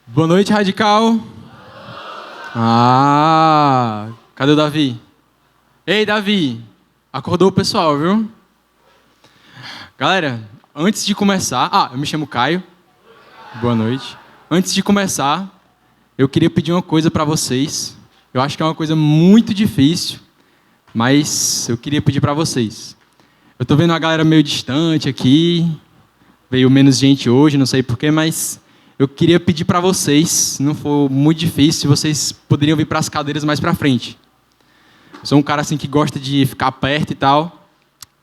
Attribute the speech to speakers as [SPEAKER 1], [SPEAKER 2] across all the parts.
[SPEAKER 1] Boa noite, Radical. Cadê o Davi? Ei, Davi, acordou o pessoal, viu? Galera, antes de começar... eu me chamo Caio. Boa noite. Antes de começar, eu queria pedir uma coisa para vocês. Eu acho que é uma coisa muito difícil, mas eu queria pedir para vocês. Eu tô vendo uma galera meio distante aqui, veio menos gente hoje, não sei porquê, mas eu queria pedir para vocês, se não for muito difícil, vocês poderiam vir para as cadeiras mais para frente. Eu sou um cara assim que gosta de ficar perto e tal,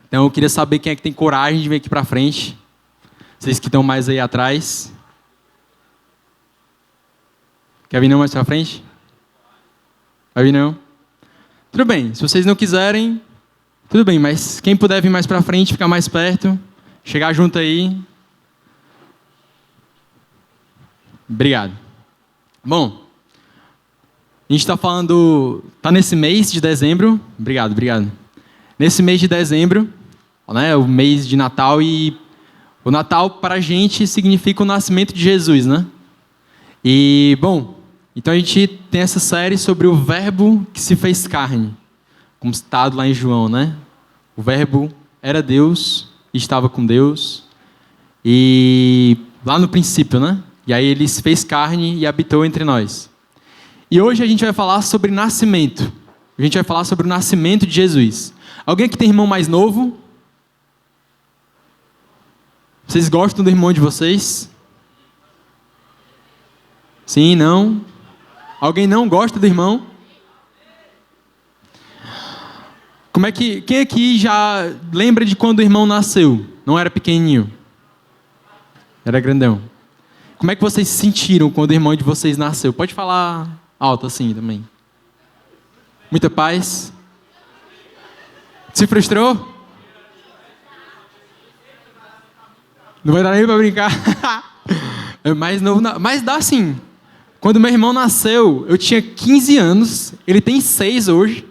[SPEAKER 1] então eu queria saber quem é que tem coragem de vir aqui para frente. Vocês que estão mais aí atrás. Quer vir não mais para frente? Vai vir não? Tudo bem, se vocês não quiserem, tudo bem, mas quem puder vir mais para frente, ficar mais perto, chegar junto aí. Obrigado. Bom, a gente está falando, está nesse mês de dezembro, obrigado. Nesse mês de dezembro, né, o mês de Natal, e o Natal para a gente significa o nascimento de Jesus, né? E, bom, então a gente tem essa série sobre o Verbo que se fez carne, como citado lá em João, né? O Verbo era Deus, estava com Deus, e lá no princípio, né? E aí ele se fez carne e habitou entre nós. E hoje a gente vai falar sobre nascimento. A gente vai falar sobre o nascimento de Jesus. Alguém que tem irmão mais novo? Vocês gostam do irmão de vocês? Sim, não? Alguém não gosta do irmão? Quem aqui já lembra de quando o irmão nasceu? Não era pequenininho? Era grandão. Como é que vocês se sentiram quando o irmão de vocês nasceu? Pode falar alto assim também. Muita paz? Se frustrou? Não vai dar nem para brincar. É mais novo, mas dá sim. Quando meu irmão nasceu, eu tinha 15 anos, ele tem 6 hoje,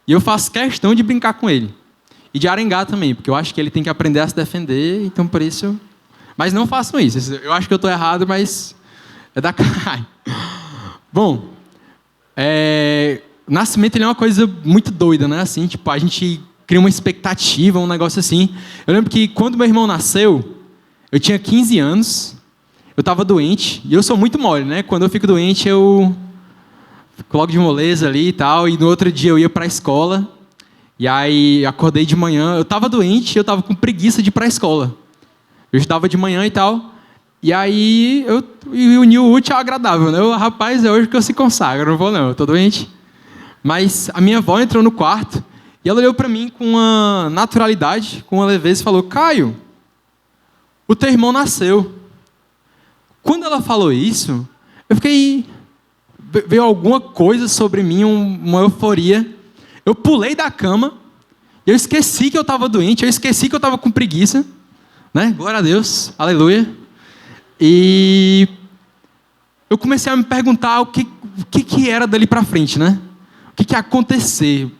[SPEAKER 1] e eu faço questão de brincar com ele. E de arengar também, porque eu acho que ele tem que aprender a se defender, então por isso... Mas não façam isso. Eu acho que eu estou errado, mas é da cara. Bom, o nascimento ele é uma coisa muito doida, né? Assim, tipo, a gente cria uma expectativa, um negócio assim. Eu lembro que quando meu irmão nasceu, eu tinha 15 anos, eu estava doente, e eu sou muito mole, né? Quando eu fico doente, eu fico logo de moleza ali e tal, e no outro dia eu ia para a escola, e aí acordei de manhã, eu estava doente, eu estava com preguiça de ir para a escola. Eu estudava de manhã e tal, e aí eu uni o útil ao agradável, né? Rapaz, é hoje que eu se consagro, não vou não, eu estou doente. Mas a minha avó entrou no quarto, e ela olhou para mim com uma naturalidade, com uma leveza, e falou: Caio, o teu irmão nasceu. Quando ela falou isso, eu fiquei... Veio alguma coisa sobre mim, uma euforia. Eu pulei da cama, eu esqueci que eu estava doente, eu esqueci que eu estava com preguiça, né? Glória a Deus, aleluia. E eu comecei a me perguntar o que era dali para frente, né? O que ia acontecer?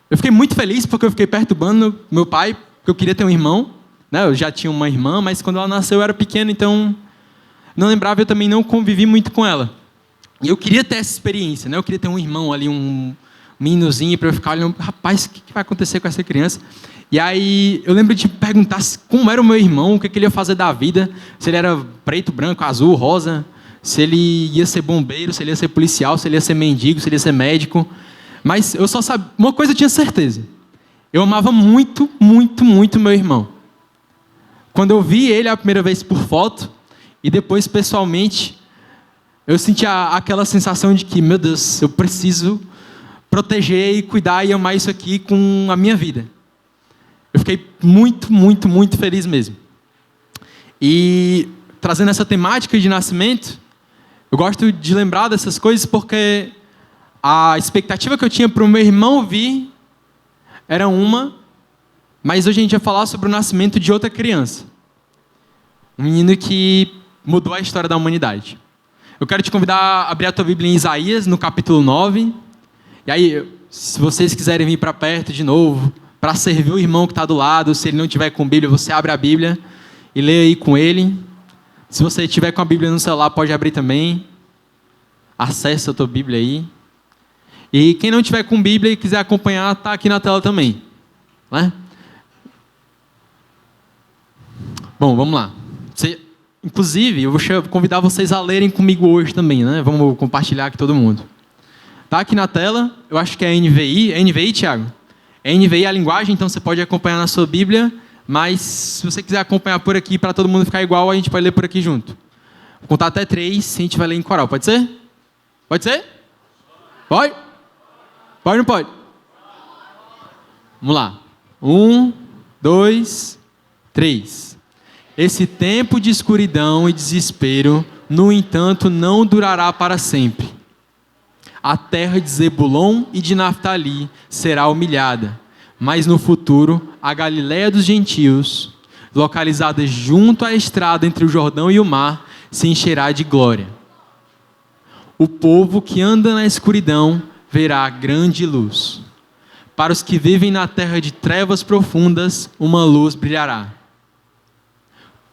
[SPEAKER 1] Eu fiquei muito feliz porque eu fiquei perturbando meu pai, porque eu queria ter um irmão, né? Eu já tinha uma irmã, mas quando ela nasceu eu era pequeno, então não lembrava, eu também não convivi muito com ela. E eu queria ter essa experiência, né? Eu queria ter um irmão ali, um meninozinho, para eu ficar olhando, rapaz, o que vai acontecer com essa criança? E aí eu lembro de perguntar como era o meu irmão, o que ele ia fazer da vida, se ele era preto, branco, azul, rosa, se ele ia ser bombeiro, se ele ia ser policial, se ele ia ser mendigo, se ele ia ser médico. Mas eu só sabia, uma coisa eu tinha certeza, eu amava muito, muito, muito meu irmão. Quando eu vi ele a primeira vez por foto, e depois pessoalmente, eu sentia aquela sensação de que, meu Deus, eu preciso proteger e cuidar e amar isso aqui com a minha vida. Eu fiquei muito, muito, muito feliz mesmo. E trazendo essa temática de nascimento, eu gosto de lembrar dessas coisas porque a expectativa que eu tinha para o meu irmão vir era uma, mas hoje a gente vai falar sobre o nascimento de outra criança. Um menino que mudou a história da humanidade. Eu quero te convidar a abrir a tua Bíblia em Isaías, no capítulo 9. E aí, se vocês quiserem vir para perto de novo, para servir o irmão que está do lado, se ele não tiver com Bíblia, você abre a Bíblia e lê aí com ele. Se você tiver com a Bíblia no celular, pode abrir também. acessa a tua Bíblia aí. E quem não tiver com Bíblia e quiser acompanhar, está aqui na tela também. Né? Bom, vamos lá. Inclusive, eu vou convidar vocês a lerem comigo hoje também, né? Vamos compartilhar aqui todo mundo. Está aqui na tela, eu acho que é NVI. É NVI, Thiago? É NVI a linguagem, então você pode acompanhar na sua Bíblia, mas se você quiser acompanhar por aqui para todo mundo ficar igual, a gente pode ler por aqui junto. Vou contar até 3 e a gente vai ler em coral. Pode ser? Pode ser? Pode? Pode ou não pode? Vamos lá. 1, 2, 3. Esse tempo de escuridão e desespero, no entanto, não durará para sempre. A terra de Zebulon e de Naftali será humilhada, mas no futuro, a Galileia dos gentios, localizada junto à estrada entre o Jordão e o mar, se encherá de glória. O povo que anda na escuridão verá grande luz. Para os que vivem na terra de trevas profundas, uma luz brilhará.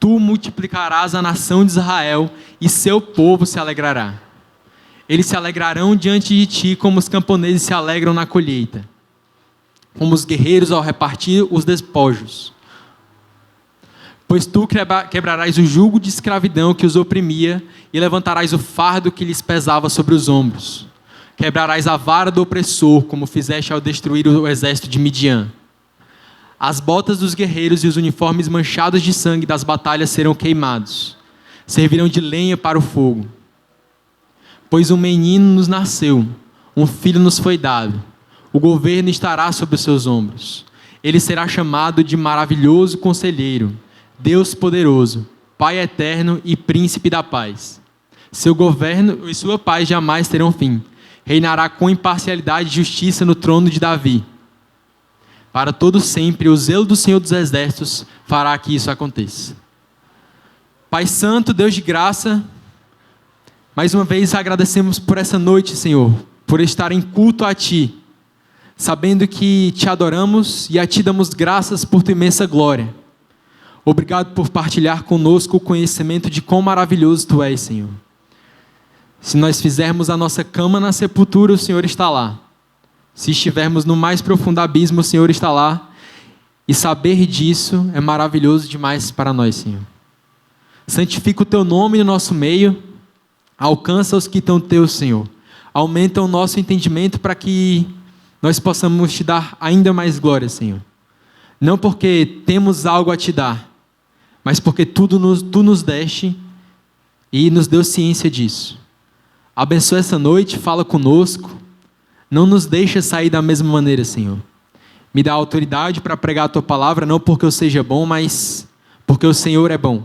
[SPEAKER 1] Tu multiplicarás a nação de Israel e seu povo se alegrará. Eles se alegrarão diante de ti como os camponeses se alegram na colheita, como os guerreiros ao repartir os despojos. Pois tu quebrarás o jugo de escravidão que os oprimia e levantarás o fardo que lhes pesava sobre os ombros. Quebrarás a vara do opressor, como fizeste ao destruir o exército de Midian. As botas dos guerreiros e os uniformes manchados de sangue das batalhas serão queimados. Servirão de lenha para o fogo. Pois um menino nos nasceu, um filho nos foi dado. O governo estará sobre os seus ombros. Ele será chamado de maravilhoso conselheiro, Deus poderoso, Pai eterno e príncipe da paz. Seu governo e sua paz jamais terão fim. Reinará com imparcialidade e justiça no trono de Davi. Para todo sempre, o zelo do Senhor dos Exércitos fará que isso aconteça. Pai Santo, Deus de graça, mais uma vez agradecemos por essa noite, Senhor, por estar em culto a Ti, sabendo que Te adoramos e a Ti damos graças por Tua imensa glória. Obrigado por partilhar conosco o conhecimento de quão maravilhoso Tu és, Senhor. Se nós fizermos a nossa cama na sepultura, o Senhor está lá. Se estivermos no mais profundo abismo, o Senhor está lá. E saber disso é maravilhoso demais para nós, Senhor. Santifica o Teu nome no nosso meio. Alcança os que estão Teus, Senhor. Aumenta o nosso entendimento para que nós possamos Te dar ainda mais glória, Senhor. Não porque temos algo a Te dar, mas porque Tu nos deste e nos deu ciência disso. Abençoa essa noite, fala conosco. Não nos deixa sair da mesma maneira, Senhor. Me dá autoridade para pregar a Tua palavra, não porque eu seja bom, mas porque o Senhor é bom.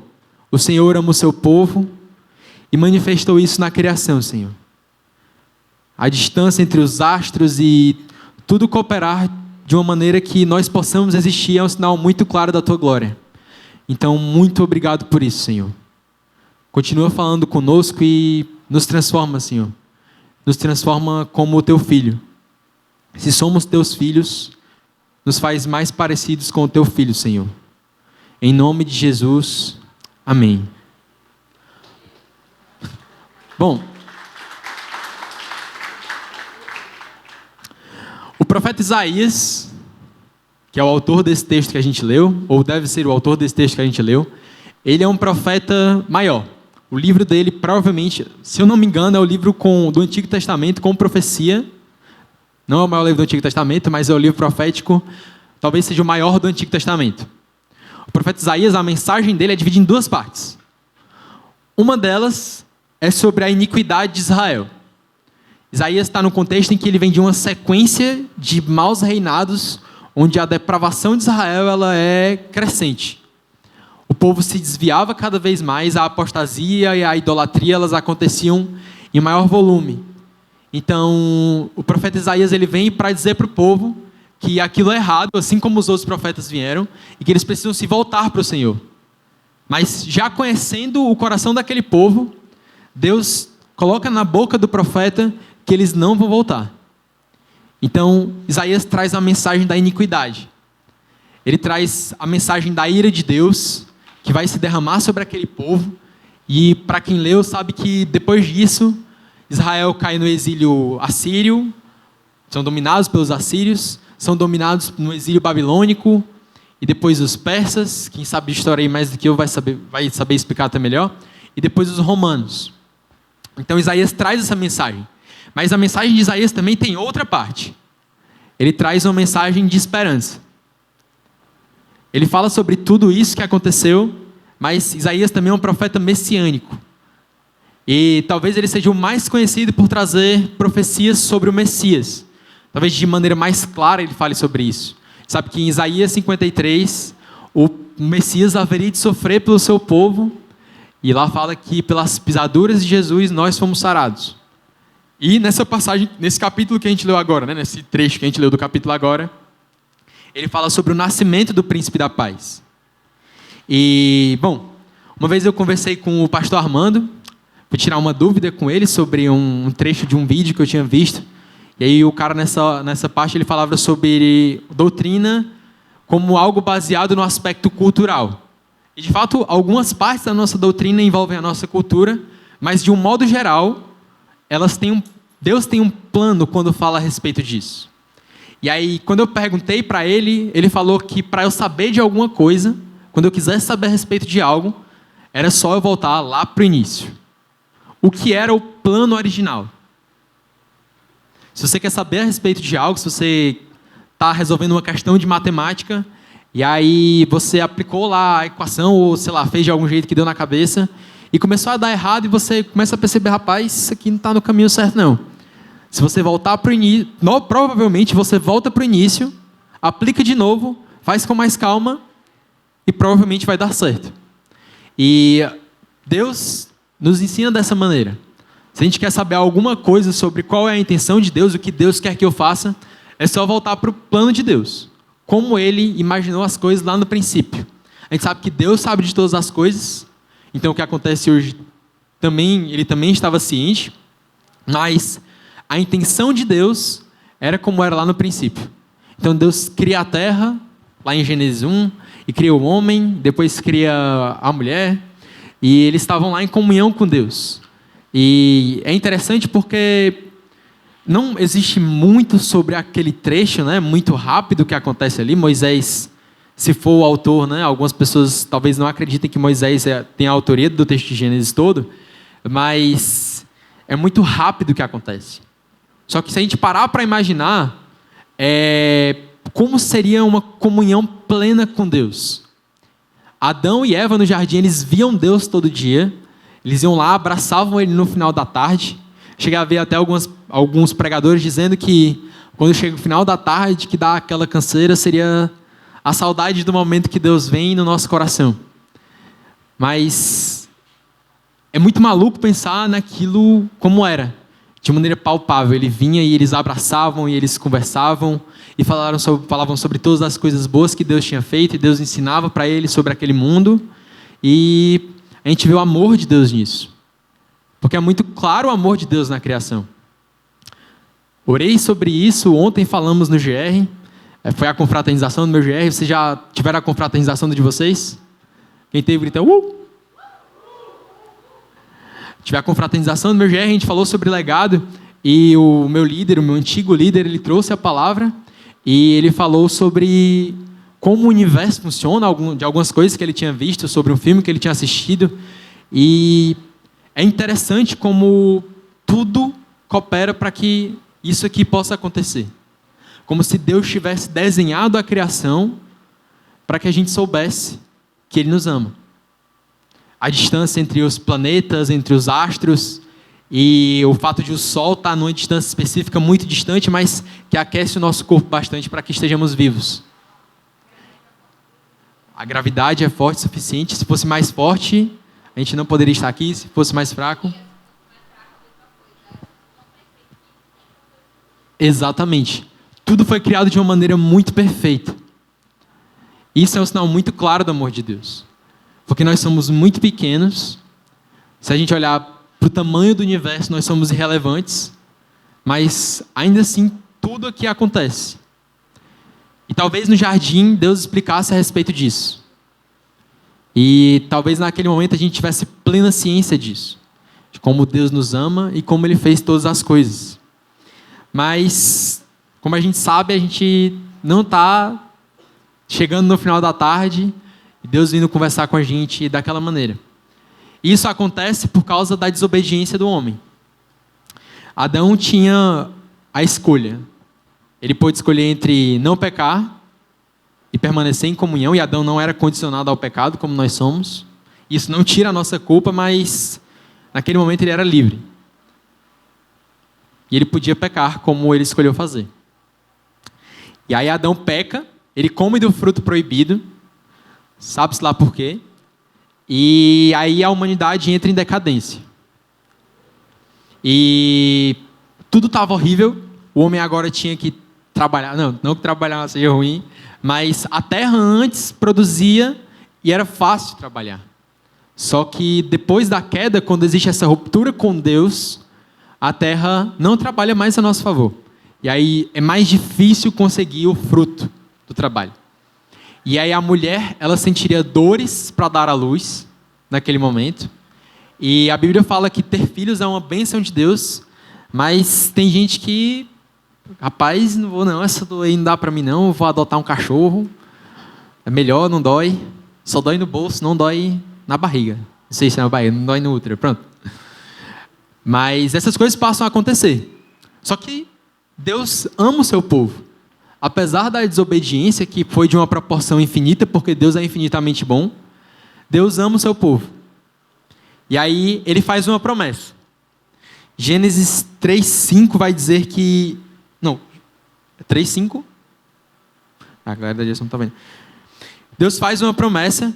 [SPEAKER 1] O Senhor ama o Seu povo e manifestou isso na criação, Senhor. A distância entre os astros e tudo cooperar de uma maneira que nós possamos existir é um sinal muito claro da Tua glória. Então, muito obrigado por isso, Senhor. Continua falando conosco e nos transforma, Senhor. Nos transforma como o Teu Filho. Se somos Teus filhos, nos faz mais parecidos com o Teu Filho, Senhor. Em nome de Jesus, amém. Bom, o profeta Isaías, que é o autor desse texto que a gente leu, ou deve ser o autor desse texto que a gente leu, ele é um profeta maior. O livro dele, provavelmente, se eu não me engano, é o livro do Antigo Testamento com profecia. Não é o maior livro do Antigo Testamento, mas é o livro profético, talvez seja o maior do Antigo Testamento. O profeta Isaías, a mensagem dele é dividida em 2 partes. Uma delas é sobre a iniquidade de Israel. Isaías está no contexto em que ele vem de uma sequência de maus reinados, onde a depravação de Israel ela é crescente. O povo se desviava cada vez mais, a apostasia e a idolatria elas aconteciam em maior volume. Então, o profeta Isaías ele vem para dizer para o povo que aquilo é errado, assim como os outros profetas vieram, e que eles precisam se voltar para o Senhor. Mas já conhecendo o coração daquele povo, Deus coloca na boca do profeta que eles não vão voltar. Então, Isaías traz a mensagem da iniquidade. Ele traz a mensagem da ira de Deus, que vai se derramar sobre aquele povo, e para quem leu sabe que depois disso, Israel cai no exílio assírio, são dominados pelos assírios, são dominados no exílio babilônico, e depois os persas, quem sabe de história aí mais do que eu vai saber explicar até melhor, e depois os romanos. Então Isaías traz essa mensagem. Mas a mensagem de Isaías também tem outra parte. Ele traz uma mensagem de esperança. Ele fala sobre tudo isso que aconteceu, mas Isaías também é um profeta messiânico. E talvez ele seja o mais conhecido por trazer profecias sobre o Messias. Talvez de maneira mais clara ele fale sobre isso. Sabe que em Isaías 53, o Messias haveria de sofrer pelo seu povo, e lá fala que pelas pisaduras de Jesus nós fomos sarados. E nessa passagem, nesse capítulo que a gente leu agora, né, nesse trecho que a gente leu do capítulo agora, ele fala sobre o nascimento do príncipe da paz. E, bom, uma vez eu conversei com o pastor Armando, fui tirar uma dúvida com ele sobre um trecho de um vídeo que eu tinha visto. E aí o cara nessa parte ele falava sobre doutrina como algo baseado no aspecto cultural. E de fato, algumas partes da nossa doutrina envolvem a nossa cultura, mas de um modo geral, Deus tem um plano quando fala a respeito disso. E aí, quando eu perguntei para ele, ele falou que para eu saber de alguma coisa, quando eu quisesse saber a respeito de algo, era só eu voltar lá para o início. O que era o plano original? Se você quer saber a respeito de algo, se você está resolvendo uma questão de matemática, e aí você aplicou lá a equação, ou sei lá, fez de algum jeito que deu na cabeça, e começou a dar errado, e você começa a perceber, rapaz, isso aqui não está no caminho certo não. Se você voltar para o início, provavelmente você volta para o início, aplica de novo, faz com mais calma, e provavelmente vai dar certo. E Deus nos ensina dessa maneira. Se a gente quer saber alguma coisa sobre qual é a intenção de Deus, o que Deus quer que eu faça, é só voltar para o plano de Deus. Como Ele imaginou as coisas lá no princípio. A gente sabe que Deus sabe de todas as coisas, então o que acontece hoje, Ele também estava ciente, mas a intenção de Deus era como era lá no princípio. Então Deus cria a terra, lá em Gênesis 1, e cria o homem, depois cria a mulher, e eles estavam lá em comunhão com Deus. E é interessante porque não existe muito sobre aquele trecho, né, muito rápido que acontece ali. Moisés, se for o autor, né, algumas pessoas talvez não acreditem que Moisés tem a autoria do texto de Gênesis todo, mas é muito rápido o que acontece. Só que se a gente parar para imaginar, como seria uma comunhão plena com Deus? Adão e Eva no jardim, eles viam Deus todo dia. Eles iam lá, abraçavam Ele no final da tarde. Cheguei a ver até alguns pregadores dizendo que quando chega o final da tarde, que dá aquela canseira, seria a saudade do momento que Deus vem no nosso coração. Mas é muito maluco pensar naquilo como era, de maneira palpável. Ele vinha e eles abraçavam e eles conversavam e falavam sobre todas as coisas boas que Deus tinha feito, e Deus ensinava para eles sobre aquele mundo. E a gente vê o amor de Deus nisso. Porque é muito claro o amor de Deus na criação. Orei sobre isso, ontem falamos no GR, foi a confraternização do meu GR. Vocês já tiveram a confraternização do de vocês? Quem teve, grita, Tive a confraternização do meu GR, a gente falou sobre legado, e o meu antigo líder, ele trouxe a palavra, e ele falou sobre como o universo funciona, de algumas coisas que ele tinha visto, sobre um filme que ele tinha assistido. E é interessante como tudo coopera para que isso aqui possa acontecer. Como se Deus tivesse desenhado a criação para que a gente soubesse que Ele nos ama. A distância entre os planetas, entre os astros, e o fato de o Sol estar numa distância específica muito distante, mas que aquece o nosso corpo bastante para que estejamos vivos. A gravidade é forte o suficiente. Se fosse mais forte, a gente não poderia estar aqui. Se fosse mais fraco... Exatamente. Tudo foi criado de uma maneira muito perfeita. Isso é um sinal muito claro do amor de Deus. Porque nós somos muito pequenos. Se a gente olhar para o tamanho do universo, nós somos irrelevantes. Mas, ainda assim, tudo aqui acontece. E talvez no jardim Deus explicasse a respeito disso. E talvez naquele momento a gente tivesse plena ciência disso. de como Deus nos ama e como Ele fez todas as coisas. Mas, como a gente sabe, a gente não está chegando no final da tarde e Deus vindo conversar com a gente daquela maneira. Isso acontece por causa da desobediência do homem. Adão tinha a escolha. Ele pôde escolher entre não pecar e permanecer em comunhão, e Adão não era condicionado ao pecado, como nós somos. Isso não tira a nossa culpa, mas naquele momento ele era livre. E ele podia pecar como ele escolheu fazer. E aí Adão peca, ele come do fruto proibido, sabe-se lá por quê, e aí a humanidade entra em decadência. E tudo estava horrível, o homem agora tinha que trabalhar, não que trabalhar seja ruim, mas a terra antes produzia e era fácil de trabalhar. Só que depois da queda, quando existe essa ruptura com Deus, a terra não trabalha mais a nosso favor. E aí é mais difícil conseguir o fruto do trabalho. E aí a mulher, ela sentiria dores para dar à luz naquele momento. E a Bíblia fala que ter filhos é uma bênção de Deus, mas tem gente que, rapaz, não vou não, essa dor aí não dá para mim não, vou adotar um cachorro, é melhor, não dói, só dói no bolso, não dói na barriga. Não sei se é na barriga, não dói no útero, pronto. Mas essas coisas passam a acontecer. Só que Deus ama o seu povo. Apesar da desobediência, que foi de uma proporção infinita, porque Deus é infinitamente bom, Deus ama o seu povo. E aí ele faz uma promessa. Gênesis 3:5 vai dizer que... Não, 3:5? A galera da direção não está vendo. Deus faz uma promessa,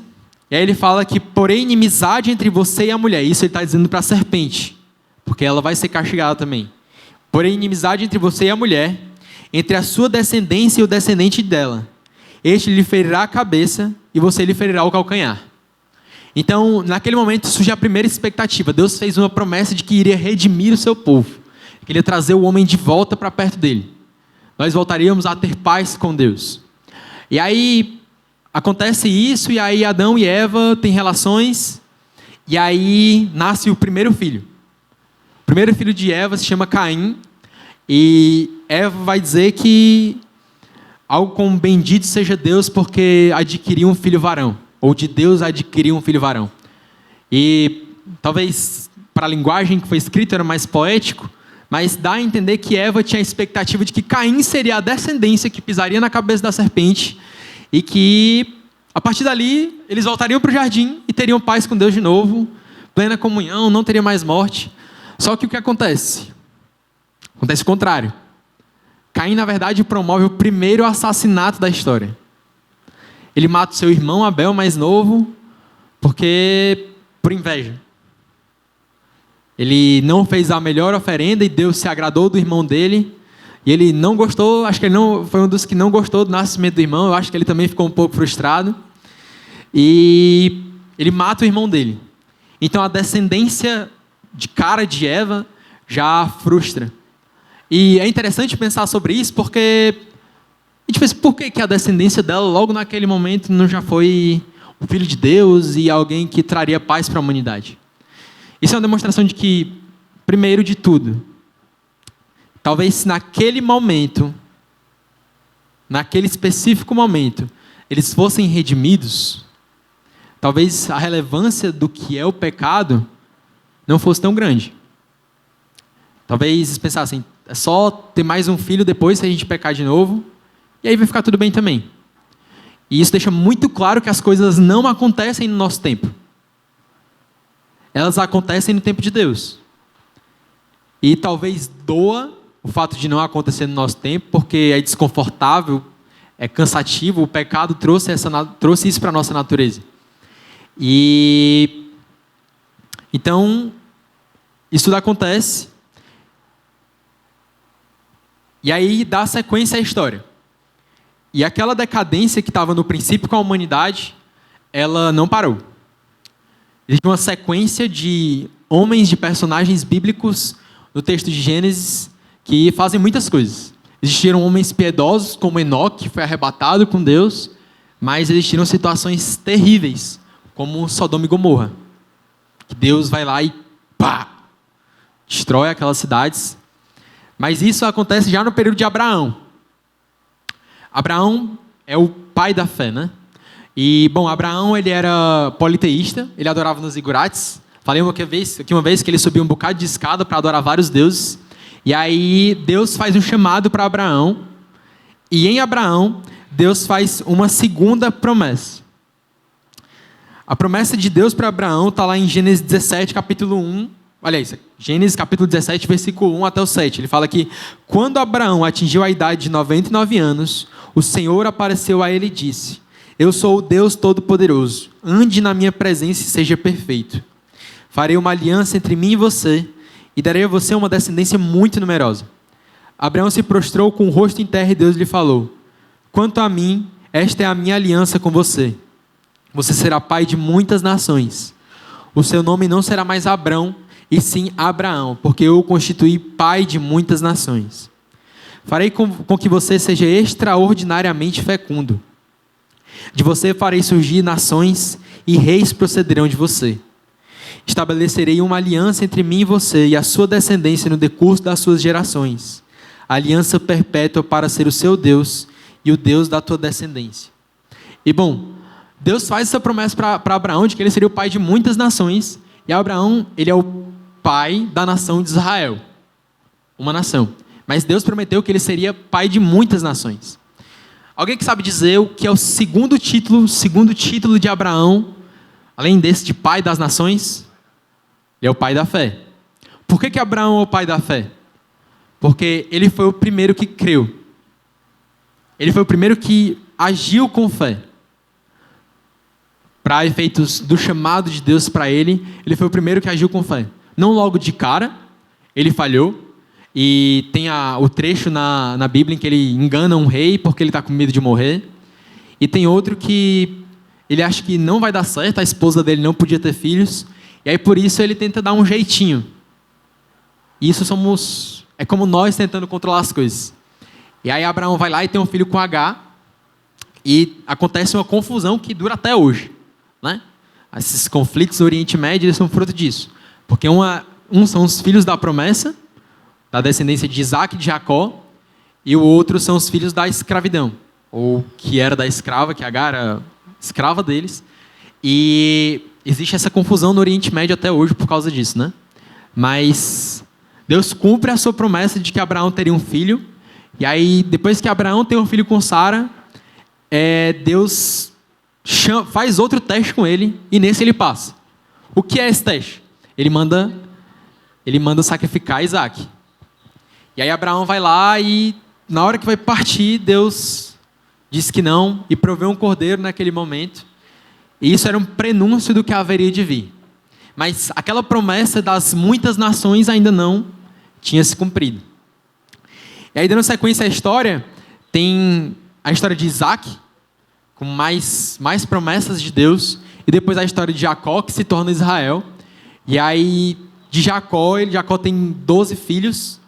[SPEAKER 1] e aí ele fala que porém inimizade entre você e a mulher. Isso ele está dizendo para a serpente, porque ela vai ser castigada também. Porém inimizade entre você e a mulher, entre a sua descendência e o descendente dela. Este lhe ferirá a cabeça e você lhe ferirá o calcanhar. Então, naquele momento surge a primeira expectativa. Deus fez uma promessa de que iria redimir o seu povo, que ele ia trazer o homem de volta para perto dele. Nós voltaríamos a ter paz com Deus. E aí acontece isso, e aí Adão e Eva têm relações, e aí nasce o primeiro filho. O primeiro filho de Eva se chama Caim, e Eva vai dizer que algo como bendito seja Deus porque adquiriu um filho varão, ou de Deus adquiriu um filho varão. E talvez para a linguagem que foi escrita era mais poético, mas dá a entender que Eva tinha a expectativa de que Caim seria a descendência que pisaria na cabeça da serpente e que, a partir dali, eles voltariam para o jardim e teriam paz com Deus de novo, plena comunhão, não teria mais morte. Só que o que acontece? Acontece o contrário. Caim, na verdade, promove o primeiro assassinato da história. Ele mata o seu irmão Abel, mais novo, por inveja. Ele não fez a melhor oferenda e Deus se agradou do irmão dele. E ele não gostou, acho que ele não, foi um dos que não gostou do nascimento do irmão. Eu acho que ele também ficou um pouco frustrado. E ele mata o irmão dele. Então a descendência de cara de Eva já frustra. E é interessante pensar sobre isso porque a gente pensa, por que a descendência dela logo naquele momento não já foi o filho de Deus e alguém que traria paz para a humanidade? Isso é uma demonstração de que, primeiro de tudo, talvez se naquele momento, naquele específico momento, eles fossem redimidos, talvez a relevância do que é o pecado não fosse tão grande. Talvez eles pensassem, é só ter mais um filho depois se a gente pecar de novo, e aí vai ficar tudo bem também. E isso deixa muito claro que as coisas não acontecem no nosso tempo. Elas acontecem no tempo de Deus. E talvez doa o fato de não acontecer no nosso tempo, porque é desconfortável, é cansativo, o pecado trouxe isso para a nossa natureza. E então, isso tudo acontece. E aí dá sequência à história. E aquela decadência que estava no princípio com a humanidade, ela não parou. Existe uma sequência de homens, de personagens bíblicos no texto de Gênesis que fazem muitas coisas. Existiram homens piedosos, como Enoque, que foi arrebatado com Deus, mas existiram situações terríveis, como Sodoma e Gomorra, que Deus vai lá e pá, destrói aquelas cidades. Mas isso acontece já no período de Abraão. Abraão é o pai da fé, né? E, bom, Abraão, ele era politeísta, ele adorava nos zigurates. Falei aqui uma vez que ele subiu um bocado de escada para adorar vários deuses. E aí Deus faz um chamado para Abraão. E em Abraão, Deus faz uma segunda promessa. A promessa de Deus para Abraão está lá em Gênesis 17, capítulo 1. Olha isso, Gênesis capítulo 17, versículo 1 até o 7. Ele fala que quando Abraão atingiu a idade de 99 anos, o Senhor apareceu a ele e disse: Eu sou o Deus Todo-Poderoso, ande na minha presença e seja perfeito. Farei uma aliança entre mim e você, e darei a você uma descendência muito numerosa. Abraão se prostrou com o rosto em terra e Deus lhe falou: Quanto a mim, esta é a minha aliança com você. Você será pai de muitas nações. O seu nome não será mais Abrão, e sim Abraão, porque eu o constituí pai de muitas nações. Farei com que você seja extraordinariamente fecundo. De você farei surgir nações, e reis procederão de você. Estabelecerei uma aliança entre mim e você e a sua descendência no decurso das suas gerações. Aliança perpétua para ser o seu Deus e o Deus da tua descendência. E bom, Deus faz essa promessa para Abraão de que ele seria o pai de muitas nações. E Abraão, ele é o pai da nação de Israel. Uma nação. Mas Deus prometeu que ele seria pai de muitas nações. Alguém que sabe dizer o que é o segundo título de Abraão, além desse de pai das nações? Ele é o pai da fé. Por que Abraão é o pai da fé? Porque ele foi o primeiro que creu. Ele foi o primeiro que agiu com fé. Para efeitos do chamado de Deus para ele, ele foi o primeiro que agiu com fé. Não logo de cara, ele falhou. E tem o trecho na Bíblia em que ele engana um rei porque ele está com medo de morrer. E tem outro que ele acha que não vai dar certo, a esposa dele não podia ter filhos. E aí por isso ele tenta dar um jeitinho. E isso é como nós tentando controlar as coisas. E aí Abraão vai lá e tem um filho com H. E acontece uma confusão que dura até hoje. Né? Esses conflitos no Oriente Médio, eles são fruto disso. Porque um são os filhos da promessa, da descendência de Isaac e de Jacó, e o outro são os filhos da escravidão, ou que era da escrava, que Agar era escrava deles. E existe essa confusão no Oriente Médio até hoje por causa disso, né? Mas Deus cumpre a sua promessa de que Abraão teria um filho, e aí depois que Abraão tem um filho com Sara, Deus faz outro teste com ele, e nesse ele passa. O que é esse teste? Ele manda sacrificar Isaac. E aí Abraão vai lá e na hora que vai partir, Deus diz que não e provê um cordeiro naquele momento. E isso era um prenúncio do que haveria de vir. Mas aquela promessa das muitas nações ainda não tinha se cumprido. E aí, dando sequência à história, tem a história de Isaac, com mais promessas de Deus, e depois a história de Jacó, que se torna Israel. E aí, de Jacó tem 12 filhos,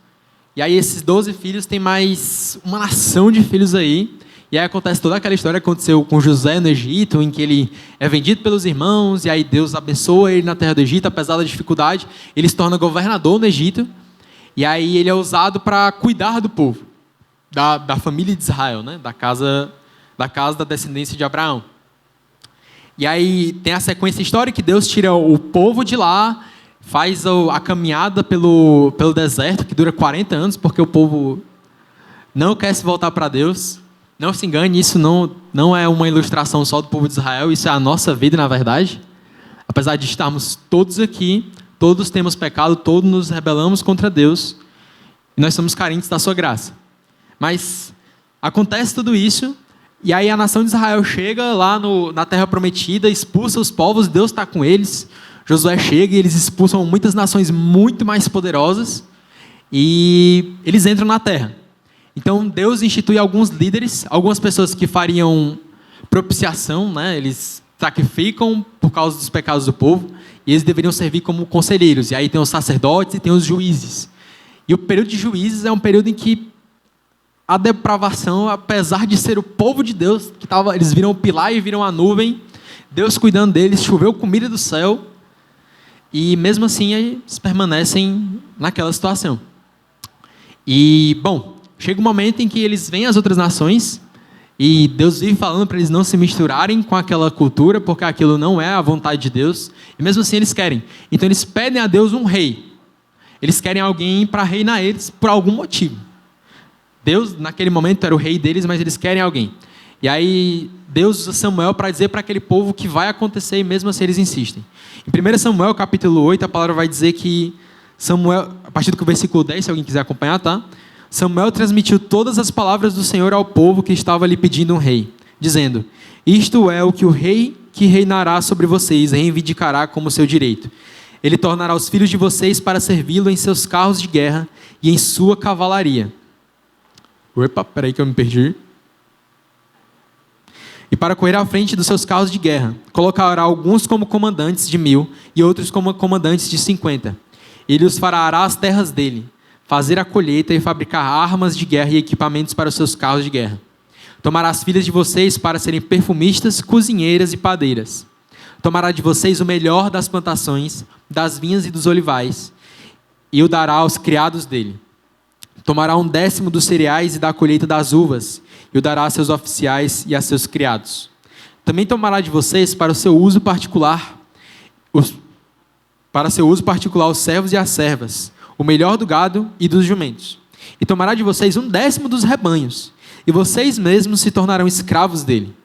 [SPEAKER 1] e aí esses 12 filhos têm mais uma nação de filhos aí. E aí acontece toda aquela história que aconteceu com José no Egito, em que ele é vendido pelos irmãos, e aí Deus abençoa ele na terra do Egito, apesar da dificuldade, ele se torna governador no Egito, e aí ele é usado para cuidar do povo, da família de Israel, né? da casa da descendência de Abraão. E aí tem a sequência histórica que Deus tira o povo de lá, faz a caminhada pelo deserto, que dura 40 anos, porque o povo não quer se voltar para Deus. Não se engane, isso não é uma ilustração só do povo de Israel, isso é a nossa vida, na verdade. Apesar de estarmos todos aqui, todos temos pecado, todos nos rebelamos contra Deus, e nós somos carentes da sua graça. Mas acontece tudo isso, e aí a nação de Israel chega lá na terra prometida, expulsa os povos, Deus está com eles. Josué chega e eles expulsam muitas nações muito mais poderosas, e eles entram na terra. Então Deus institui alguns líderes, algumas pessoas que fariam propiciação, né? Eles sacrificam por causa dos pecados do povo, e eles deveriam servir como conselheiros. E aí tem os sacerdotes e tem os juízes. E o período de juízes é um período em que a depravação, apesar de ser o povo de Deus, eles viram o pilar e viram a nuvem, Deus cuidando deles, choveu comida do céu, E mesmo assim eles permanecem naquela situação. E, bom, chega um momento em que eles veem as outras nações e Deus vive falando para eles não se misturarem com aquela cultura, porque aquilo não é a vontade de Deus. E mesmo assim eles querem. Então eles pedem a Deus um rei. Eles querem alguém para reinar eles por algum motivo. Deus, naquele momento, era o rei deles, mas eles querem alguém. E aí Deus usa Samuel para dizer para aquele povo que vai acontecer, e mesmo assim eles insistem. Em 1 Samuel, capítulo 8, a palavra vai dizer que Samuel, a partir do versículo 10, se alguém quiser acompanhar, tá? Samuel transmitiu todas as palavras do Senhor ao povo que estava lhe pedindo um rei, dizendo: isto é o que o rei que reinará sobre vocês reivindicará como seu direito. Ele tornará os filhos de vocês para servi-lo em seus carros de guerra e em sua cavalaria. Opa, peraí que eu me perdi. E para correr à frente dos seus carros de guerra, colocará alguns como comandantes de 1000 e outros como comandantes de 50. Ele os fará arar as terras dele, fazer a colheita e fabricar armas de guerra e equipamentos para os seus carros de guerra. Tomará as filhas de vocês para serem perfumistas, cozinheiras e padeiras. Tomará de vocês o melhor das plantações, das vinhas e dos olivais, e o dará aos criados dele. Tomará 1/10 dos cereais e da colheita das uvas, e o dará a seus oficiais e a seus criados. Também tomará de vocês para o seu uso particular, os servos e as servas, o melhor do gado e dos jumentos. E tomará de vocês 1/10 dos rebanhos, e vocês mesmos se tornarão escravos dele.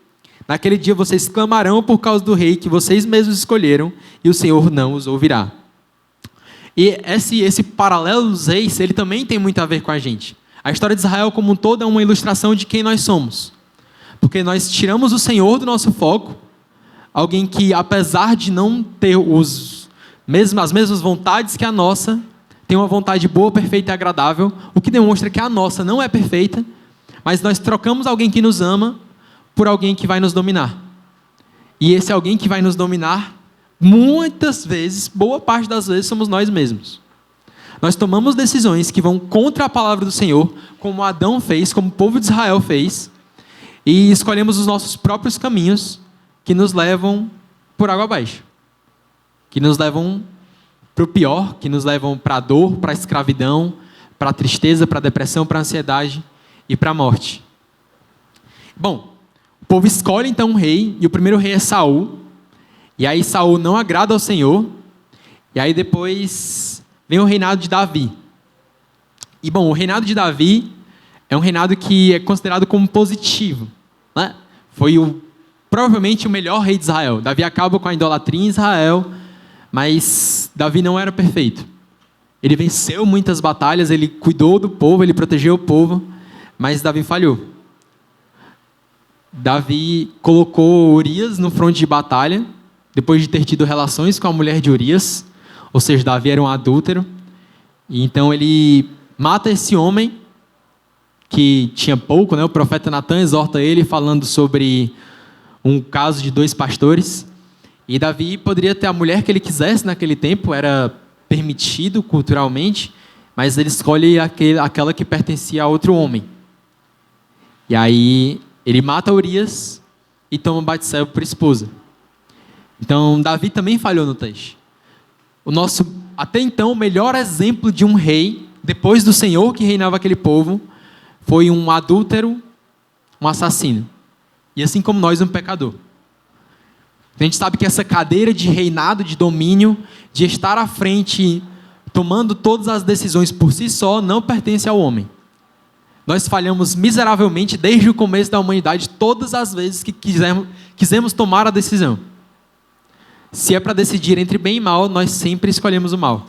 [SPEAKER 1] Naquele dia vocês clamarão por causa do rei que vocês mesmos escolheram, e o Senhor não os ouvirá. E esse paralelo dos reis, ele também tem muito a ver com a gente. A história de Israel como um todo é uma ilustração de quem nós somos. Porque nós tiramos o Senhor do nosso foco, alguém que, apesar de não ter as mesmas vontades que a nossa, tem uma vontade boa, perfeita e agradável, o que demonstra que a nossa não é perfeita, mas nós trocamos alguém que nos ama por alguém que vai nos dominar. E esse alguém que vai nos dominar, muitas vezes, boa parte das vezes, somos nós mesmos. Nós tomamos decisões que vão contra a palavra do Senhor, como Adão fez, como o povo de Israel fez, e escolhemos os nossos próprios caminhos que nos levam por água abaixo, que nos levam para o pior, que nos levam para a dor, para a escravidão, para a tristeza, para a depressão, para a ansiedade e para a morte. Bom, o povo escolhe então um rei, e o primeiro rei é Saul, e aí Saul não agrada ao Senhor, e aí depois vem o reinado de Davi. E bom, o reinado de Davi é um reinado que é considerado como positivo, né? Foi provavelmente o melhor rei de Israel. Davi acaba com a idolatria em Israel, mas Davi não era perfeito. Ele venceu muitas batalhas, ele cuidou do povo, ele protegeu o povo, mas Davi falhou. Davi colocou Urias no fronte de batalha, depois de ter tido relações com a mulher de Urias, ou seja, Davi era um adúltero, e então ele mata esse homem, que tinha pouco, né? O profeta Natan exorta ele, falando sobre um caso de 2 pastores, e Davi poderia ter a mulher que ele quisesse naquele tempo, era permitido culturalmente, mas ele escolhe aquela que pertencia a outro homem. E aí ele mata Urias e toma Batseba por esposa. Então Davi também falhou no teste. O nosso, até então, melhor exemplo de um rei, depois do Senhor que reinava aquele povo, foi um adúltero, um assassino. E assim como nós, um pecador. A gente sabe que essa cadeira de reinado, de domínio, de estar à frente, tomando todas as decisões por si só, não pertence ao homem. Nós falhamos miseravelmente desde o começo da humanidade, todas as vezes que quisemos tomar a decisão. Se é para decidir entre bem e mal, nós sempre escolhemos o mal.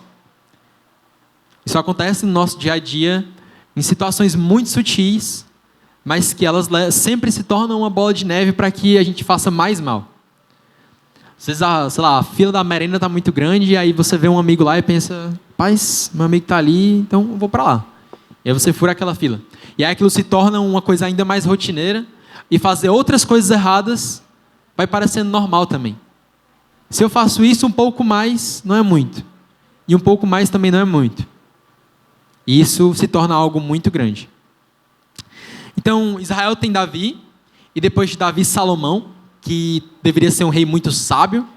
[SPEAKER 1] Isso acontece no nosso dia a dia, em situações muito sutis, mas que elas sempre se tornam uma bola de neve para que a gente faça mais mal. Às vezes, a fila da merenda está muito grande, e aí você vê um amigo lá e pensa, rapaz, meu amigo está ali, então eu vou para lá. E aí você fura aquela fila. E aí aquilo se torna uma coisa ainda mais rotineira, e fazer outras coisas erradas vai parecendo normal também. Se eu faço isso um pouco mais, não é muito. E um pouco mais também não é muito. E isso se torna algo muito grande. Então, Israel tem Davi, e depois de Davi, Salomão, que deveria ser um rei muito sábio,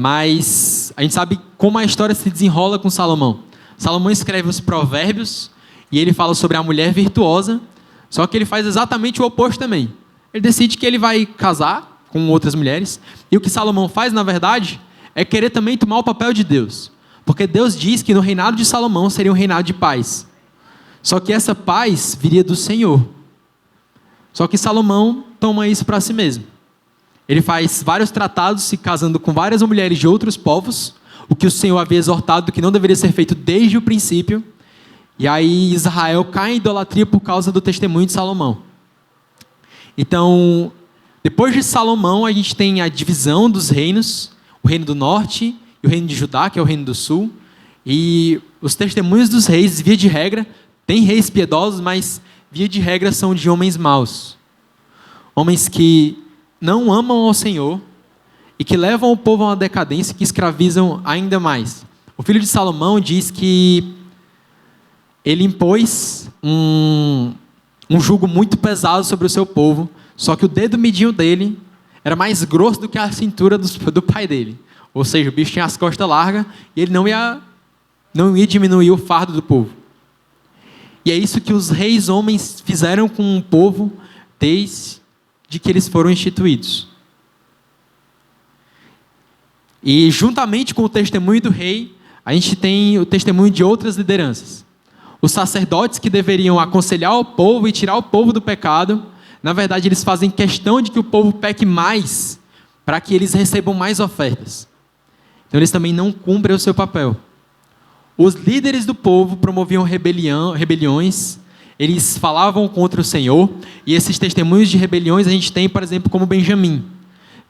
[SPEAKER 1] Mas a gente sabe como a história se desenrola com Salomão. Salomão escreve os provérbios e ele fala sobre a mulher virtuosa, só que ele faz exatamente o oposto também. Ele decide que ele vai casar com outras mulheres, e o que Salomão faz, na verdade, é querer também tomar o papel de Deus. Porque Deus diz que no reinado de Salomão seria um reinado de paz. Só que essa paz viria do Senhor. Só que Salomão toma isso para si mesmo. Ele faz vários tratados se casando com várias mulheres de outros povos, o que o Senhor havia exortado que não deveria ser feito desde o princípio. E aí Israel cai em idolatria por causa do testemunho de Salomão. Então, depois de Salomão, a gente tem a divisão dos reinos, o reino do norte e o reino de Judá, que é o reino do sul. E os testemunhos dos reis, via de regra, tem reis piedosos, mas via de regra são de homens maus. Homens que não amam ao Senhor e que levam o povo a uma decadência, que escravizam ainda mais. O filho de Salomão diz que ele impôs um jugo muito pesado sobre o seu povo, só que o dedo midinho dele era mais grosso do que a cintura do pai dele. Ou seja, o bicho tinha as costas largas e ele não ia diminuir o fardo do povo. E é isso que os reis homens fizeram com o povo desde que eles foram instituídos. E juntamente com o testemunho do rei, a gente tem o testemunho de outras lideranças. Os sacerdotes que deveriam aconselhar o povo e tirar o povo do pecado, na verdade eles fazem questão de que o povo peque mais, para que eles recebam mais ofertas. Então eles também não cumprem o seu papel. Os líderes do povo promoviam rebeliões, eles falavam contra o Senhor, e esses testemunhos de rebeliões a gente tem, por exemplo, como Benjamim,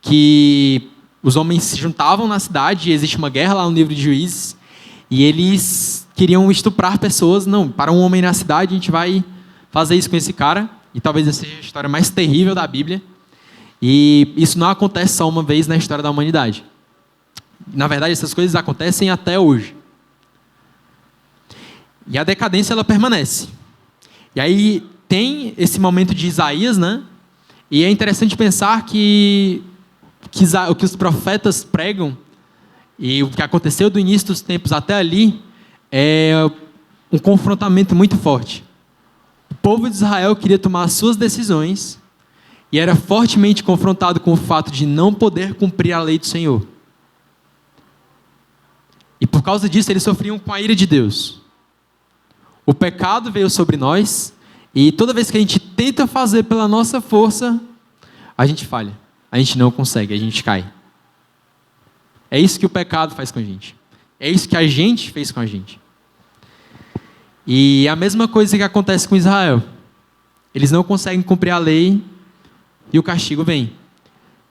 [SPEAKER 1] que os homens se juntavam na cidade, e existe uma guerra lá no livro de Juízes, e eles queriam estuprar pessoas. Não, para um homem na cidade a gente vai fazer isso com esse cara, e talvez essa seja a história mais terrível da Bíblia, e isso não acontece só uma vez na história da humanidade. Na verdade, essas coisas acontecem até hoje. E a decadência, ela permanece. E aí tem esse momento de Isaías, né? E é interessante pensar que o que os profetas pregam e o que aconteceu do início dos tempos até ali é um confrontamento muito forte. O povo de Israel queria tomar as suas decisões e era fortemente confrontado com o fato de não poder cumprir a lei do Senhor. E por causa disso eles sofriam com a ira de Deus. O pecado veio sobre nós e toda vez que a gente tenta fazer pela nossa força, a gente falha. A gente não consegue, a gente cai. É isso que o pecado faz com a gente. É isso que a gente fez com a gente. E é a mesma coisa que acontece com Israel. Eles não conseguem cumprir a lei e o castigo vem.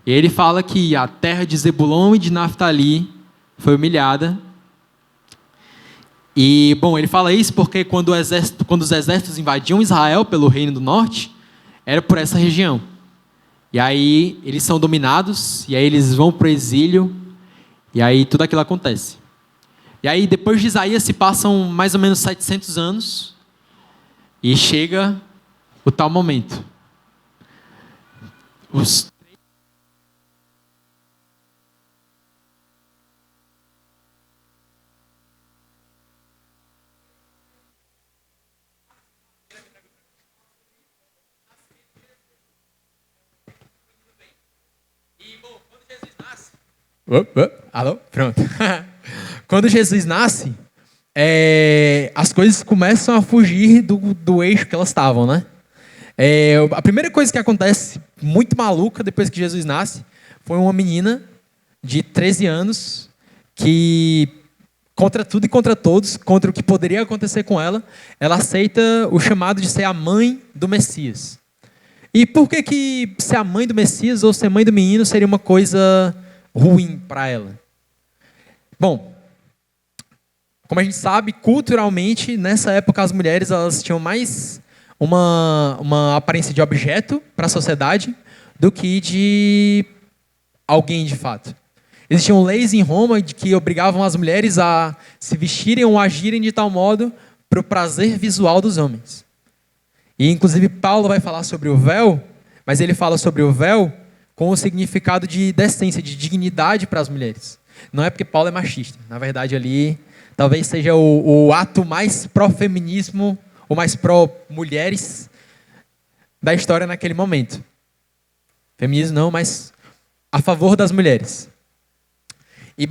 [SPEAKER 1] E ele fala que a terra de Zebulon e de Naftali foi humilhada. E, bom, ele fala isso porque quando os exércitos invadiam Israel pelo reino do norte, era por essa região. E aí eles são dominados, e aí eles vão para o exílio, e aí tudo aquilo acontece. E aí depois de Isaías se passam mais ou menos 700 anos, e chega o tal momento. Alô? Pronto. Quando Jesus nasce, as coisas começam a fugir do eixo que elas estavam, né? A primeira coisa que acontece, muito maluca, depois que Jesus nasce, foi uma menina de 13 anos que, contra tudo e contra todos, contra o que poderia acontecer com ela, ela aceita o chamado de ser a mãe do Messias. E por que ser a mãe do Messias ou ser mãe do menino seria uma coisa ruim para ela? Bom, como a gente sabe, culturalmente, nessa época as mulheres elas tinham mais uma aparência de objeto para a sociedade do que de alguém de fato. Existiam leis em Roma que obrigavam as mulheres a se vestirem ou agirem de tal modo para o prazer visual dos homens. E inclusive Paulo vai falar sobre o véu, mas ele fala sobre o véu com o significado de decência, de dignidade para as mulheres.
[SPEAKER 2] Não é porque Paulo é machista. Na verdade, ali, talvez seja o ato mais pró-feminismo, ou mais pró-mulheres da história naquele momento. Feminismo não, mas a favor das mulheres. E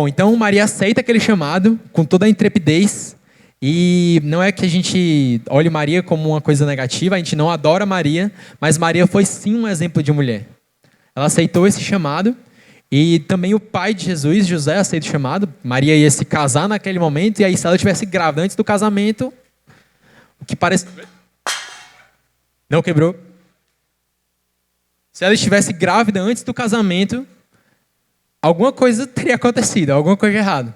[SPEAKER 2] então Maria aceita aquele chamado com toda a intrepidez. E não é que a gente olhe Maria como uma coisa negativa, a gente não adora Maria, mas Maria foi sim um exemplo de mulher. Ela aceitou esse chamado e também o pai de Jesus, José, aceita o chamado. Maria ia se casar naquele momento e aí se ela estivesse grávida antes do casamento, o que parece... Não quebrou. Se ela estivesse grávida antes do casamento, alguma coisa teria acontecido, alguma coisa errada.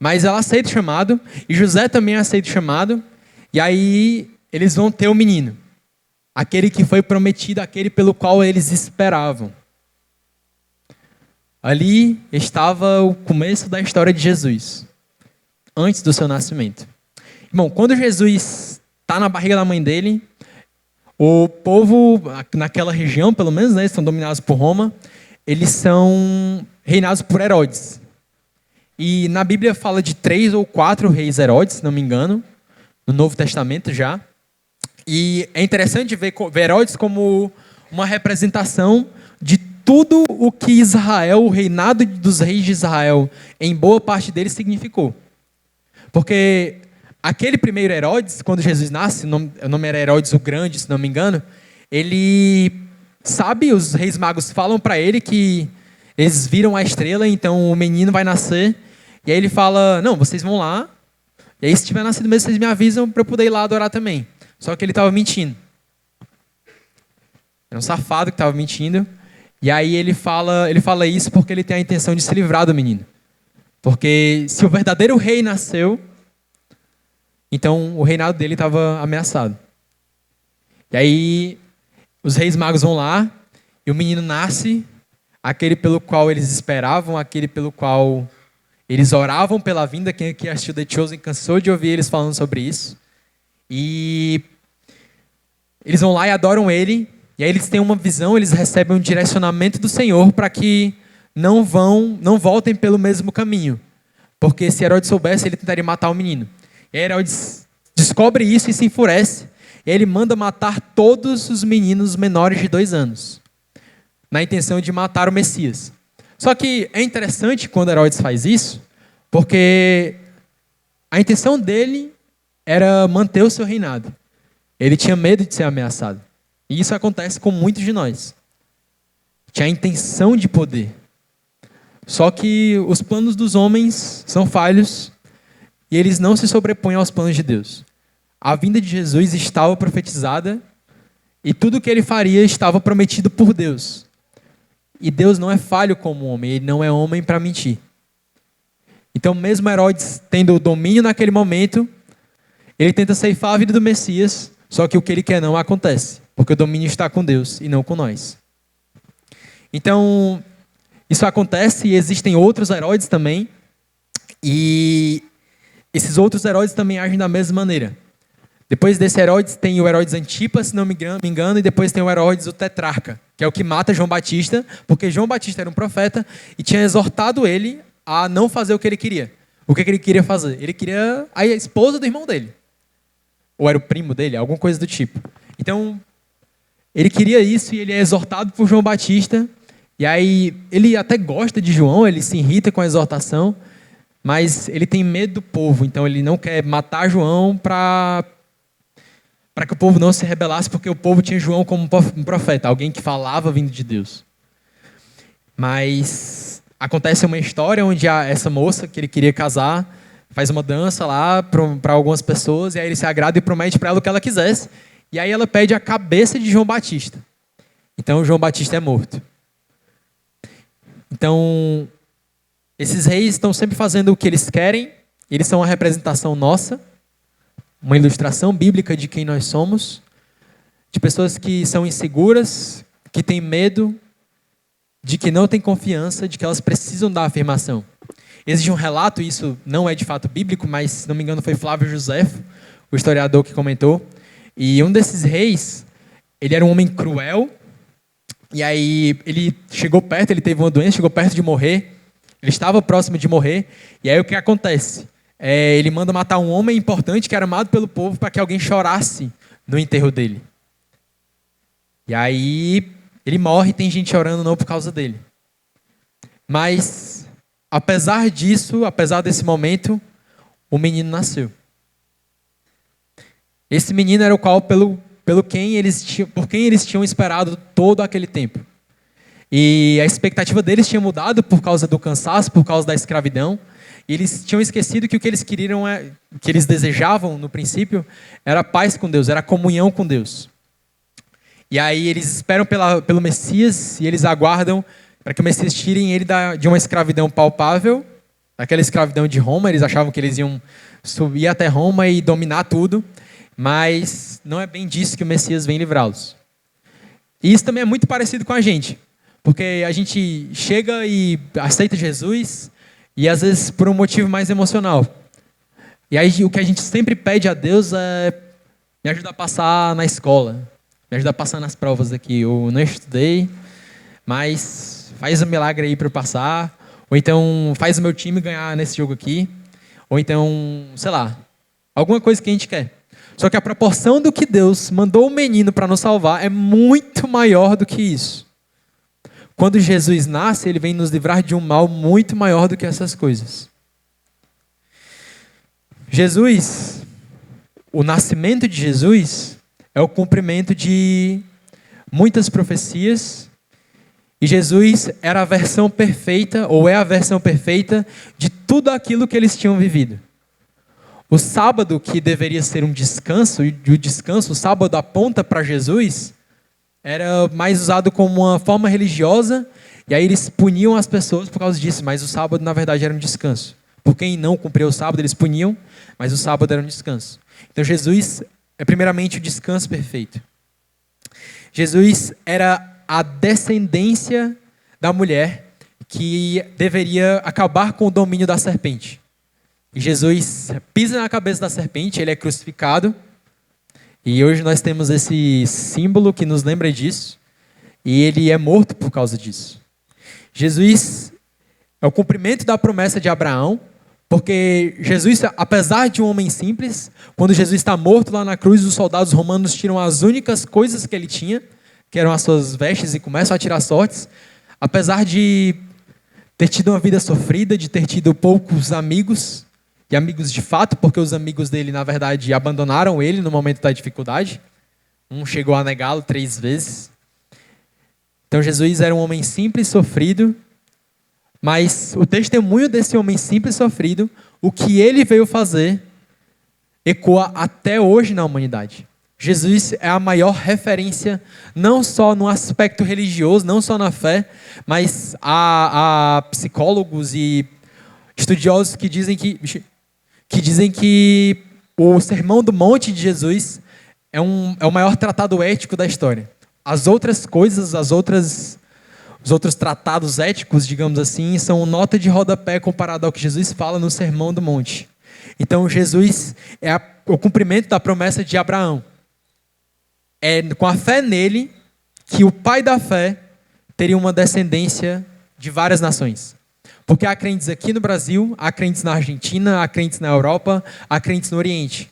[SPEAKER 2] Mas ela aceita o chamado, e José também aceita o chamado, e aí eles vão ter o menino. Aquele que foi prometido, aquele pelo qual eles esperavam. Ali estava o começo da história de Jesus, antes do seu nascimento. Bom, quando Jesus está na barriga da mãe dele, o povo, naquela região pelo menos, né, eles são dominados por Roma, eles são reinados por Herodes. E na Bíblia fala de 3 ou 4 reis Herodes, se não me engano, no Novo Testamento já. E é interessante ver Herodes como uma representação de tudo o que Israel, o reinado dos reis de Israel, em boa parte dele significou. Porque aquele primeiro Herodes, quando Jesus nasce, o nome era Herodes o Grande, se não me engano, ele sabe, os reis magos falam para ele que eles viram a estrela, então o menino vai nascer. E aí ele fala, não, vocês vão lá, e aí se tiver nascido mesmo, vocês me avisam para eu poder ir lá adorar também. Só que ele estava mentindo. Era um safado que estava mentindo. E aí ele fala isso porque ele tem a intenção de se livrar do menino. Porque se o verdadeiro rei nasceu, então o reinado dele estava ameaçado. E aí os reis magos vão lá, e o menino nasce, aquele pelo qual eles esperavam, aquele pelo qual eles oravam pela vinda. Quem aqui assistiu The Chosen cansou de ouvir eles falando sobre isso. E eles vão lá e adoram ele. E aí eles têm uma visão, eles recebem um direcionamento do Senhor para que não voltem pelo mesmo caminho. Porque se Herodes soubesse, ele tentaria matar o menino. E aí Herodes descobre isso e se enfurece. E aí ele manda matar todos os meninos menores de 2 anos. Na intenção de matar o Messias. Só que é interessante quando Herodes faz isso, porque a intenção dele era manter o seu reinado. Ele tinha medo de ser ameaçado. E isso acontece com muitos de nós. Tinha a intenção de poder. Só que os planos dos homens são falhos e eles não se sobrepõem aos planos de Deus. A vinda de Jesus estava profetizada e tudo o que ele faria estava prometido por Deus. E Deus não é falho como homem, ele não é homem para mentir. Então, mesmo Herodes tendo o domínio naquele momento, ele tenta ceifar a vida do Messias, só que o que ele quer não acontece, porque o domínio está com Deus e não com nós. Então, isso acontece e existem outros Herodes também, e esses outros Herodes também agem da mesma maneira. Depois desse Herodes tem o Herodes Antipas, se não me engano, e depois tem o Herodes o Tetrarca, que é o que mata João Batista, porque João Batista era um profeta e tinha exortado ele a não fazer o que ele queria. O que ele queria fazer? Ele queria a esposa do irmão dele. Ou era o primo dele, alguma coisa do tipo. Então, ele queria isso e ele é exortado por João Batista. E aí, ele até gosta de João, ele se irrita com a exortação, mas ele tem medo do povo, então ele não quer matar João para que o povo não se rebelasse, porque o povo tinha João como um profeta, alguém que falava vindo de Deus. Mas acontece uma história onde essa moça que ele queria casar faz uma dança lá para algumas pessoas, e aí ele se agrada e promete para ela o que ela quisesse, e aí ela pede a cabeça de João Batista. Então João Batista é morto. Então, esses reis estão sempre fazendo o que eles querem, eles são uma representação nossa, uma ilustração bíblica de quem nós somos, de pessoas que são inseguras, que têm medo, de que não têm confiança, de que elas precisam da afirmação. Existe um relato, isso não é de fato bíblico, mas se não me engano foi Flávio Josefo, o historiador que comentou, e um desses reis, ele era um homem cruel, E aí ele chegou perto, ele teve uma doença, chegou perto de morrer. Ele estava próximo de morrer. E aí o que acontece? Ele manda matar um homem importante que era amado pelo povo para que alguém chorasse no enterro dele. E aí ele morre e tem gente chorando não por causa dele. Mas, apesar disso, apesar desse momento, o menino nasceu. Esse menino era o qual, por quem eles tinham esperado todo aquele tempo. E a expectativa deles tinha mudado por causa do cansaço, por causa da escravidão. E eles tinham esquecido que o que eles queriam, que eles desejavam no princípio, era paz com Deus, era comunhão com Deus. E aí eles esperam pelo Messias e eles aguardam para que o Messias tire ele de uma escravidão palpável, daquela escravidão de Roma. Eles achavam que eles iam subir até Roma e dominar tudo, mas não é bem disso que o Messias vem livrá-los. E isso também é muito parecido com a gente, porque a gente chega e aceita Jesus, e às vezes por um motivo mais emocional. E aí o que a gente sempre pede a Deus é: me ajuda a passar na escola, me ajuda a passar nas provas aqui. Eu não estudei, mas faz um milagre aí para eu passar. Ou então faz o meu time ganhar nesse jogo aqui. Ou então, sei lá, alguma coisa que a gente quer. Só que a proporção do que Deus mandou o menino para nos salvar é muito maior do que isso. Quando Jesus nasce, ele vem nos livrar de um mal muito maior do que essas coisas. Jesus, o nascimento de Jesus é o cumprimento de muitas profecias. E Jesus era a versão perfeita, ou é a versão perfeita, de tudo aquilo que eles tinham vivido. O sábado, que deveria ser um descanso, e o descanso, o sábado aponta para Jesus, era mais usado como uma forma religiosa, e aí eles puniam as pessoas por causa disso, mas o sábado, na verdade, era um descanso. Por quem não cumpriu o sábado, eles puniam, mas o sábado era um descanso. Então Jesus é primeiramente o descanso perfeito. Jesus era a descendência da mulher que deveria acabar com o domínio da serpente. E Jesus pisa na cabeça da serpente, ele é crucificado. E hoje nós temos esse símbolo que nos lembra disso. E ele é morto por causa disso. Jesus é o cumprimento da promessa de Abraão, porque Jesus, apesar de um homem simples, quando Jesus está morto lá na cruz, os soldados romanos tiram as únicas coisas que ele tinha, que eram as suas vestes, e começam a tirar sortes. Apesar de ter tido uma vida sofrida, de ter tido poucos amigos, e amigos de fato, porque os amigos dele, na verdade, abandonaram ele no momento da dificuldade. Um chegou a negá-lo 3 vezes. Então Jesus era um homem simples, sofrido, mas o testemunho desse homem simples, sofrido, o que ele veio fazer, ecoa até hoje na humanidade. Jesus é a maior referência, não só no aspecto religioso, não só na fé, mas há psicólogos e estudiosos que dizem que o Sermão do Monte de Jesus é o maior tratado ético da história. As outras coisas, os outros tratados éticos, digamos assim, são nota de rodapé comparado ao que Jesus fala no Sermão do Monte. Então Jesus é o cumprimento da promessa de Abraão. É com a fé nele que o pai da fé teria uma descendência de várias nações. Porque há crentes aqui no Brasil, há crentes na Argentina, há crentes na Europa, há crentes no Oriente.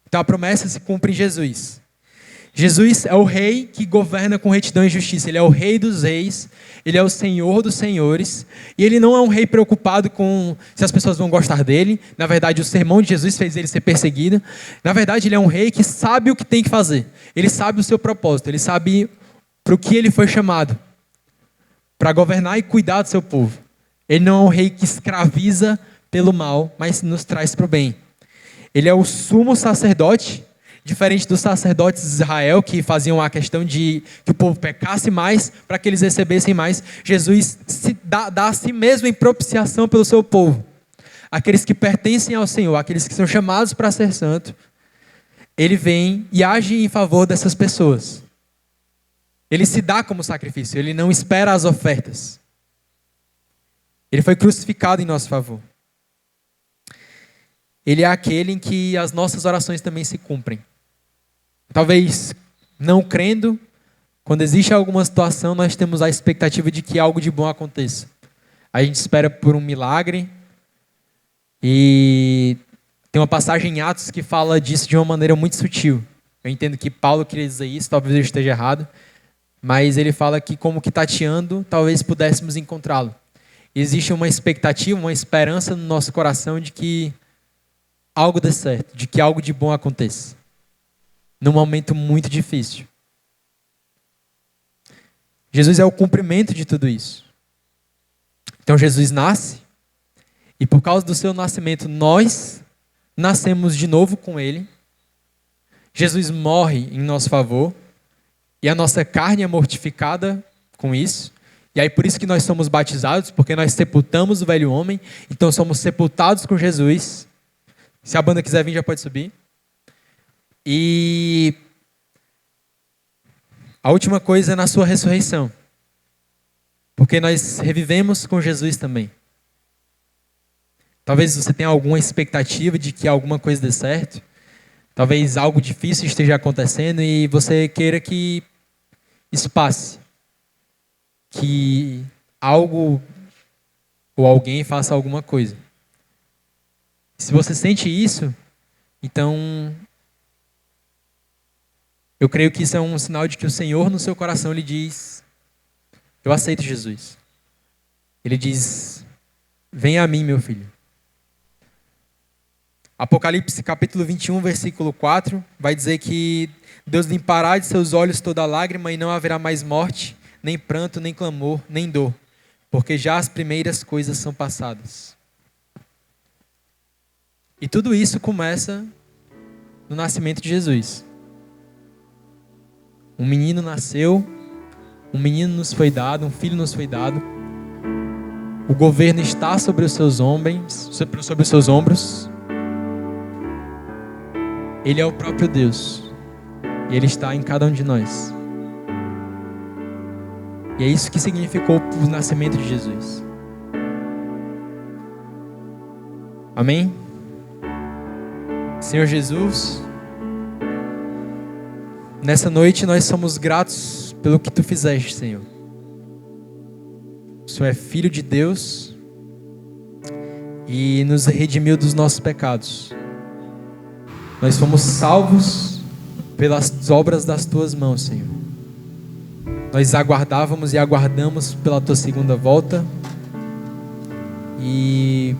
[SPEAKER 2] Então a promessa se cumpre em Jesus. Jesus é o rei que governa com retidão e justiça. Ele é o rei dos reis, ele é o senhor dos senhores. E ele não é um rei preocupado com se as pessoas vão gostar dele. Na verdade, o sermão de Jesus fez ele ser perseguido. Na verdade, ele é um rei que sabe o que tem que fazer. Ele sabe o seu propósito, ele sabe para o que ele foi chamado. Para governar e cuidar do seu povo. Ele não é um rei que escraviza pelo mal, mas nos traz para o bem. Ele é o sumo sacerdote, diferente dos sacerdotes de Israel, que faziam a questão de que o povo pecasse mais para que eles recebessem mais. Jesus dá a si mesmo em propiciação pelo seu povo. Aqueles que pertencem ao Senhor, aqueles que são chamados para ser santo, ele vem e age em favor dessas pessoas. Ele se dá como sacrifício, ele não espera as ofertas. Ele foi crucificado em nosso favor. Ele é aquele em que as nossas orações também se cumprem. Talvez não crendo, Quando existe alguma situação, nós temos a expectativa de que algo de bom aconteça. A gente espera por um milagre. E tem uma passagem em Atos que fala disso de uma maneira muito sutil. Eu entendo que Paulo queria dizer isso, talvez eu esteja errado. Mas ele fala que, como que tateando, talvez pudéssemos encontrá-lo. Existe uma expectativa, uma esperança no nosso coração de que algo dê certo, de que algo de bom aconteça. Num momento muito difícil. Jesus é o cumprimento de tudo isso. Então Jesus nasce, e por causa do seu nascimento, nós nascemos de novo com ele. Jesus morre em nosso favor, e a nossa carne é mortificada com isso. E aí por isso que nós somos batizados, porque nós sepultamos o velho homem, então somos sepultados com Jesus. Se a banda quiser vir, já pode subir. E a última coisa é na sua ressurreição. Porque nós revivemos com Jesus também. Talvez você tenha alguma expectativa de que alguma coisa dê certo. Talvez algo difícil esteja acontecendo e você queira que isso passe. Que algo ou alguém faça alguma coisa. Se você sente isso, então eu creio que isso é um sinal de que o Senhor no seu coração lhe diz: eu aceito Jesus. Ele diz: venha a mim, meu filho. Apocalipse capítulo 21, versículo 4, vai dizer que Deus limpará de seus olhos toda lágrima e não haverá mais morte, nem pranto, nem clamor, nem dor, porque já as primeiras coisas são passadas. E tudo isso começa no nascimento de Jesus. Um menino nasceu, um menino nos foi dado, um filho nos foi dado. O governo está sobre os seus ombros. Ele é o próprio Deus. E Ele está em cada um de nós. E é isso que significou o nascimento de Jesus. Amém? Senhor Jesus, nessa noite nós somos gratos pelo que Tu fizeste, Senhor. O Senhor é Filho de Deus e nos redimiu dos nossos pecados. Nós fomos salvos pelas obras das Tuas mãos, Senhor. Nós aguardávamos e aguardamos pela Tua segunda volta. E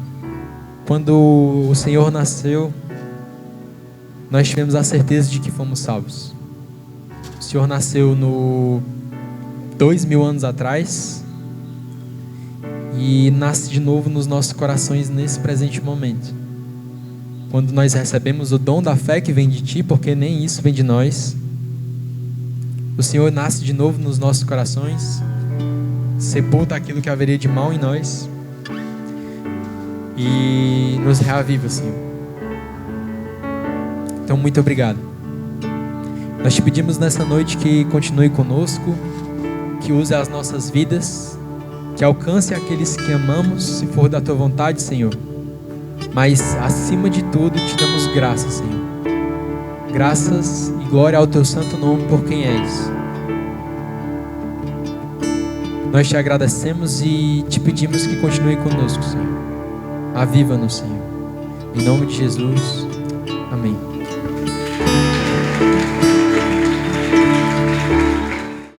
[SPEAKER 2] quando o Senhor nasceu, nós tivemos a certeza de que fomos salvos. O Senhor nasceu 2000 anos atrás e nasce de novo nos nossos corações nesse presente momento. Quando nós recebemos o dom da fé que vem de Ti, porque nem isso vem de nós, o Senhor nasce de novo nos nossos corações, sepulta aquilo que haveria de mal em nós e nos reaviva, Senhor. Então, muito obrigado. Nós Te pedimos nessa noite que continue conosco, que use as nossas vidas, que alcance aqueles que amamos, se for da Tua vontade, Senhor. Mas, acima de tudo, Te damos graças, Senhor. Graças e glória ao Teu santo nome por quem és. Nós Te agradecemos e Te pedimos que continue conosco, Senhor. Aviva-nos, Senhor. Em nome de Jesus. Amém.